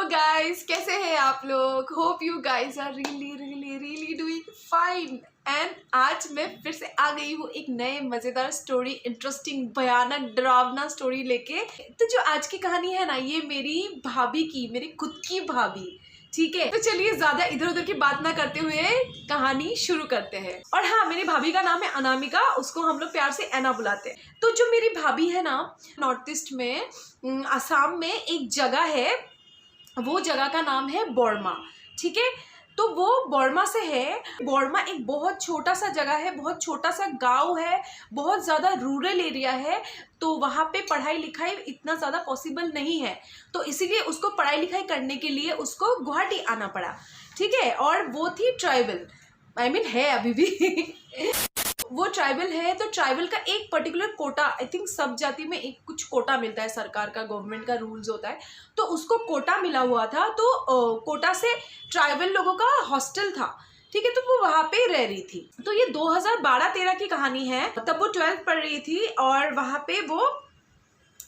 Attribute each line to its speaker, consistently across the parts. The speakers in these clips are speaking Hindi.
Speaker 1: गाइस, कैसे हैं आप लोग। Hope you guys are really doing fine. And आज मैं फिर से आ गई हूँ एक नए मजेदार स्टोरी, इंटरेस्टिंग, भयानक, डरावना स्टोरी लेके। तो जो आज की कहानी है ना, ये मेरी भाभी की, मेरी खुद की भाभी, ठीक है। तो चलिए ज्यादा इधर उधर की बात ना करते हुए कहानी शुरू करते हैं। और हाँ, मेरी भाभी का नाम है अनामिका, उसको हम लोग प्यार से ऐना बुलाते हैं। तो जो मेरी भाभी है ना, नॉर्थ ईस्ट में असम में एक जगह है, वो जगह का नाम है बोरमा, ठीक है। तो वो बोरमा से है। बोरमा एक बहुत छोटा सा जगह है, बहुत छोटा सा गांव है, बहुत ज़्यादा रूरल एरिया है। तो वहाँ पे पढ़ाई लिखाई इतना ज़्यादा पॉसिबल नहीं है, तो इसीलिए उसको पढ़ाई लिखाई करने के लिए उसको गुवाहाटी आना पड़ा, ठीक है। और वो थी ट्राइबल, आई मीन है अभी भी वो ट्राइबल है। तो ट्राइबल का एक पर्टिकुलर कोटा, आई थिंक सब जाति में एक कुछ कोटा मिलता है, सरकार का, गवर्नमेंट का रूल्स होता है। तो उसको कोटा मिला हुआ था। तो कोटा से ट्राइबल लोगों का हॉस्टल था, ठीक है। तो वो वहाँ पे रह रही थी। तो ये 2012-13 की कहानी है। तब वो 12th पढ़ रही थी और वहाँ पे वो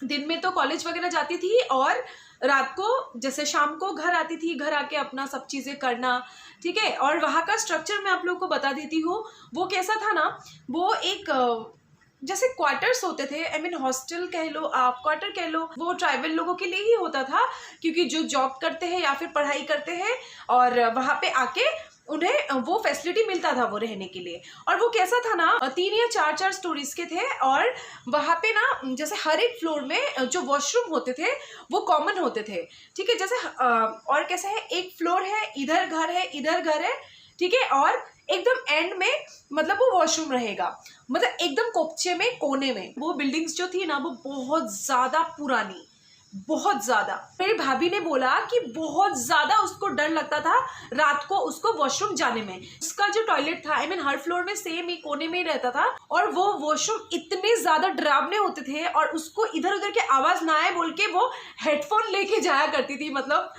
Speaker 1: दिन में तो कॉलेज वगैरह जाती थी और रात को जैसे शाम को घर आती थी, घर आके अपना सब चीज़ें करना, ठीक है। और वहाँ का स्ट्रक्चर मैं आप लोगों को बता देती हूँ। वो कैसा था ना, वो एक जैसे क्वार्टर्स होते थे, आई मीन हॉस्टल कह लो आप, क्वार्टर कह लो, वो ट्राइबल लोगों के लिए ही होता था, क्योंकि जो जॉब करते हैं या फिर पढ़ाई करते हैं और वहाँ पे आके उन्हें वो फैसिलिटी मिलता था वो रहने के लिए। और वो कैसा था ना, 3 या 4 स्टोरीज के थे। और वहाँ पे ना जैसे हर एक फ्लोर में जो वॉशरूम होते थे वो कॉमन होते थे, ठीक है। जैसे और कैसा है, एक फ्लोर है, इधर घर है, इधर घर है, ठीक है। और एकदम एंड में मतलब वो वॉशरूम रहेगा, मतलब एकदम कोपचे में, कोने में। वो बिल्डिंग्स जो थी ना, वो बहुत ज़्यादा पुरानी, बहुत ज़्यादा। मेरी भाभी ने बोला कि बहुत ज़्यादा उसको डर लगता था रात को उसको वॉशरूम जाने में। उसका जो टॉयलेट था, आई मीन हर फ्लोर में सेम ही कोने में ही रहता था। और वो वॉशरूम इतने ज़्यादा डरावने होते थे और उसको इधर उधर की आवाज़ ना आए बोल के वो हेडफोन लेके जाया करती थी, मतलब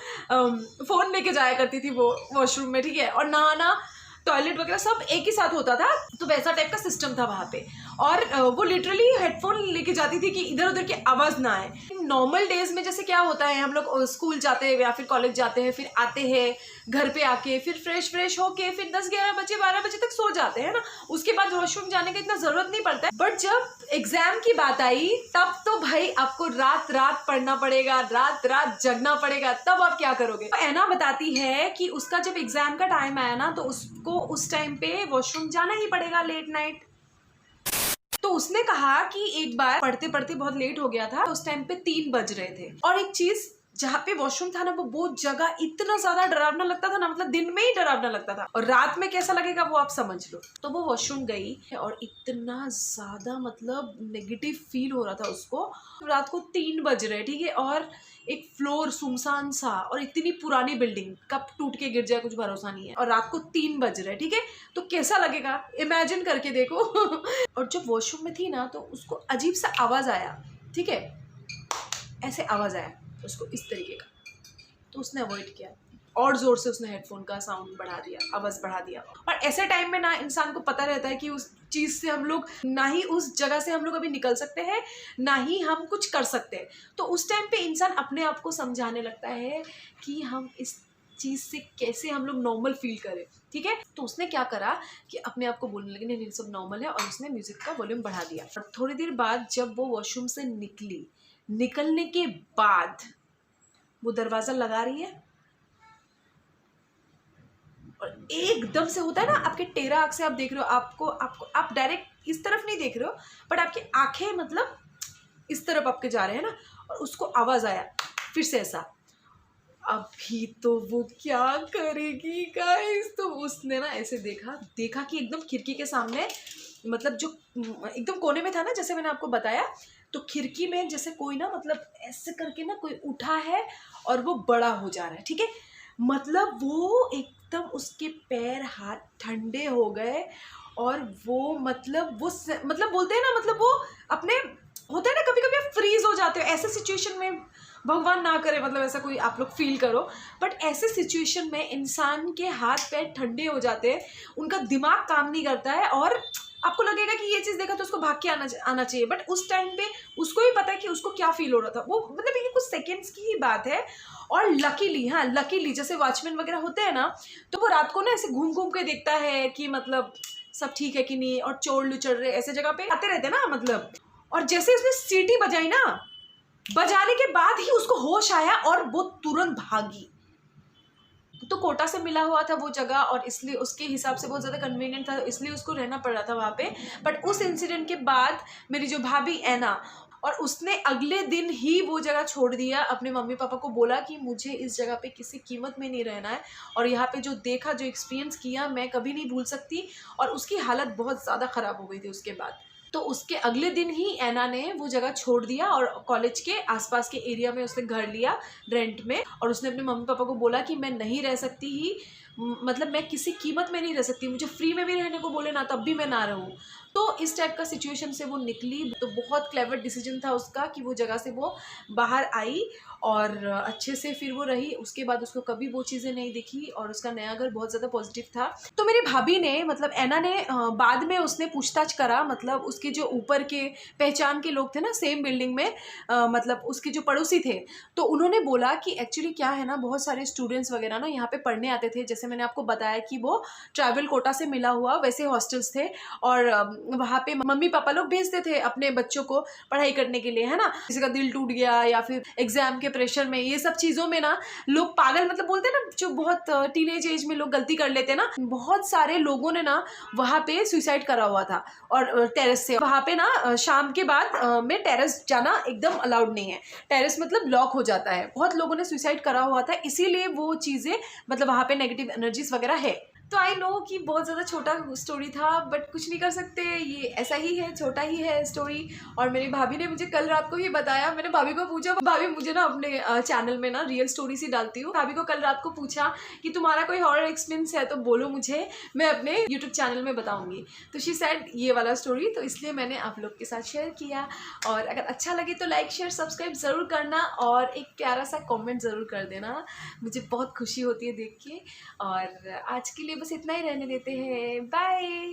Speaker 1: फ़ोन लेके जाया करती थी वो वॉशरूम में, ठीक है। और नहाना, टॉयलेट वगैरह सब एक ही साथ होता था। तो वैसा टाइप का सिस्टम था वहाँ पे। और वो लिटरली हेडफोन लेके जाती थी कि इधर उधर की आवाज़ ना आए। नॉर्मल डेज में जैसे क्या होता है, हम लोग स्कूल जाते हैं या फिर कॉलेज जाते हैं, फिर आते हैं घर पे, आके फिर फ्रेश होके फिर 10-11 बजे 12 बजे तक सो जाते हैं ना। उसके बाद वॉशरूम जाने का इतना ज़रूरत नहीं पड़ता है। बट जब एग्जाम की बात आई, तब तो भाई आपको रात रात पढ़ना पड़ेगा, रात रात जगना पड़ेगा। तब आप क्या करोगे। तो ऐना बताती है कि उसका जब एग्जाम का टाइम आया ना, तो उसको उस टाइम पे वॉशरूम जाना ही पड़ेगा लेट नाइट। तो उसने कहा कि एक बार पढ़ते पढ़ते बहुत लेट हो गया था, उस टाइम पे 3 बज रहे थे। और एक चीज, जहाँ पे वॉशरूम था ना, वो जगह इतना ज्यादा डरावना लगता था ना, मतलब दिन में ही डरावना लगता था, और रात में कैसा लगेगा वो आप समझ लो। तो वो वॉशरूम गई और इतना ज्यादा मतलब नेगेटिव फील हो रहा था उसको। रात को 3 बज रहे, ठीक है। और एक फ्लोर सुनसान सा, और इतनी पुरानी बिल्डिंग, कब टूट के गिर जाए कुछ भरोसा नहीं है। और रात को 3 बज रहे, ठीक है। तो कैसा लगेगा, इमेजिन करके देखो और जब वॉशरूम में थी ना, तो उसको अजीब सा आवाज आया, ठीक है, ऐसे आवाज आया उसको इस तरीके का। तो उसने अवॉइड किया और जोर से उसने हेडफोन का साउंड बढ़ा दिया, आवाज बढ़ा दिया। और ऐसे टाइम में ना इंसान को पता रहता है कि उस चीज से हम लोग, ना ही उस जगह से हम लोग अभी निकल सकते हैं, ना ही हम कुछ कर सकते हैं। तो उस टाइम पे इंसान अपने आप को समझाने लगता है कि हम इस चीज से कैसे हम लोग नॉर्मल फील करें, ठीक है। तो उसने क्या करा कि अपने आप को बोलने लगी नहीं सब नॉर्मल है, और उसने म्यूजिक का वॉल्यूम बढ़ा दिया। और थोड़ी देर बाद जब वो वॉशरूम से निकली, निकलने के बाद वो दरवाजा लगा रही है और एकदम से होता है ना, आपके टेढ़ा आँख से आप देख रहे हो, आपको आप डायरेक्ट इस तरफ नहीं देख रहे हो, बट आपकी आंखें मतलब इस तरफ आपके जा रहे हैं ना। और उसको आवाज आया फिर से ऐसा। अभी तो वो क्या करेगी गाइस। तो उसने ना ऐसे देखा कि एकदम खिड़की के सामने, मतलब जो एकदम कोने में था ना, जैसे मैंने आपको बताया, तो खिड़की में जैसे कोई ना, मतलब ऐसे करके ना कोई उठा है और वो बड़ा हो जा रहा है, ठीक है। मतलब वो एकदम उसके पैर हाथ ठंडे हो गए। और वो मतलब बोलते हैं ना, मतलब वो अपने, होता है ना कभी कभी आप फ्रीज हो जाते हो ऐसे सिचुएशन में, भगवान ना करे मतलब ऐसा कोई आप लोग फील करो, बट ऐसे सिचुएशन में इंसान के हाथ पैर ठंडे हो जाते हैं, उनका दिमाग काम नहीं करता है और आपको लगेगा कि ये चीज़ देखा तो उसको भाग के आना चाहिए, बट उस टाइम पे उसको ही पता है कि उसको क्या फील हो रहा था। वो मतलब ये कुछ सेकेंड्स की ही बात है। और लकीली, हाँ लकीली, जैसे वॉचमैन वगैरह होते हैं ना, तो वो रात को ना ऐसे घूम घूम के देखता है कि मतलब सब ठीक है कि नहीं, और चोर लुचड़ रहे ऐसे जगह पे आते रहते ना मतलब। और जैसे उसने सीटी बजाई ना, बजाने के बाद ही उसको होश आया और वो तुरंत भागी। तो कोटा से मिला हुआ था वो जगह, और इसलिए उसके हिसाब से बहुत ज़्यादा कन्वीनियंट था, इसलिए उसको रहना पड़ रहा था वहाँ पे। बट उस इंसिडेंट के बाद मेरी जो भाभी ऐना, और उसने अगले दिन ही वो जगह छोड़ दिया। अपने मम्मी पापा को बोला कि मुझे इस जगह पे किसी कीमत में नहीं रहना है, और यहाँ पे जो देखा, जो एक्सपीरियंस किया, मैं कभी नहीं भूल सकती। और उसकी हालत बहुत ज़्यादा ख़राब हो गई थी उसके बाद। तो उसके अगले दिन ही ऐना ने वो जगह छोड़ दिया, और कॉलेज के आसपास के एरिया में उसने घर लिया रेंट में। और उसने अपने मम्मी पापा को बोला कि मैं नहीं रह सकती ही, मतलब मैं किसी कीमत में नहीं रह सकती, मुझे फ्री में भी रहने को बोले ना तब भी मैं ना रहूँ। तो इस टाइप का सिचुएशन से वो निकली। तो बहुत क्लेवर डिसीजन था उसका कि वो जगह से वो बाहर आई और अच्छे से फिर वो रही। उसके बाद उसको कभी वो चीज़ें नहीं दिखी, और उसका नया घर बहुत ज़्यादा पॉजिटिव था। तो मेरी भाभी ने, मतलब ऐना ने, बाद में उसने पूछताछ करा, मतलब उसके जो ऊपर के पहचान के लोग थे ना सेम बिल्डिंग में, मतलब उसके जो पड़ोसी थे, तो उन्होंने बोला कि एक्चुअली क्या है ना, बहुत सारे स्टूडेंट्स वगैरह ना यहाँ पे पढ़ने आते थे। जैसे मैंने आपको बताया कि वो ट्राइबल कोटा से मिला हुआ वैसे हॉस्टल्स थे, और वहाँ पे मम्मी पापा लोग भेजते थे अपने बच्चों को पढ़ाई करने के लिए, है ना। किसी का दिल टूट गया या फिर एग्जाम के प्रेशर में, ये सब चीज़ों में ना लोग पागल, मतलब बोलते हैं ना, जो बहुत टीनेज एज में लोग गलती कर लेते हैं ना, बहुत सारे लोगों ने ना वहाँ पे सुसाइड करा हुआ था। और टेरेस से वहाँ पे ना शाम के बाद में टेरेस जाना एकदम अलाउड नहीं है। टेरेस मतलब लॉक हो जाता है। बहुत लोगों ने सुसाइड करा हुआ था, इसीलिए वो चीज़ें, मतलब वहाँ पे नेगेटिव एनर्जीज वगैरह है। तो आई नो कि बहुत ज़्यादा छोटा स्टोरी था, बट कुछ नहीं कर सकते, ये ऐसा ही है, छोटा ही है स्टोरी। और मेरी भाभी ने मुझे कल रात को ही बताया। मैंने भाभी को पूछा, भाभी मुझे ना अपने चैनल में ना रियल स्टोरी ही डालती हूँ। भाभी को कल रात को पूछा कि तुम्हारा कोई हॉरर एक्सपीरियंस है तो बोलो मुझे, मैं अपने यूट्यूब चैनल में बताऊँगी। तो शी सेड ये वाला स्टोरी, तो इसलिए मैंने आप लोग के साथ शेयर किया। और अगर अच्छा लगे तो लाइक शेयर सब्सक्राइब ज़रूर करना, और एक प्यारा सा कॉमेंट ज़रूर कर देना, मुझे बहुत खुशी होती है देख के। और आज के लिए बस इतना ही रहने देते हैं। बाय।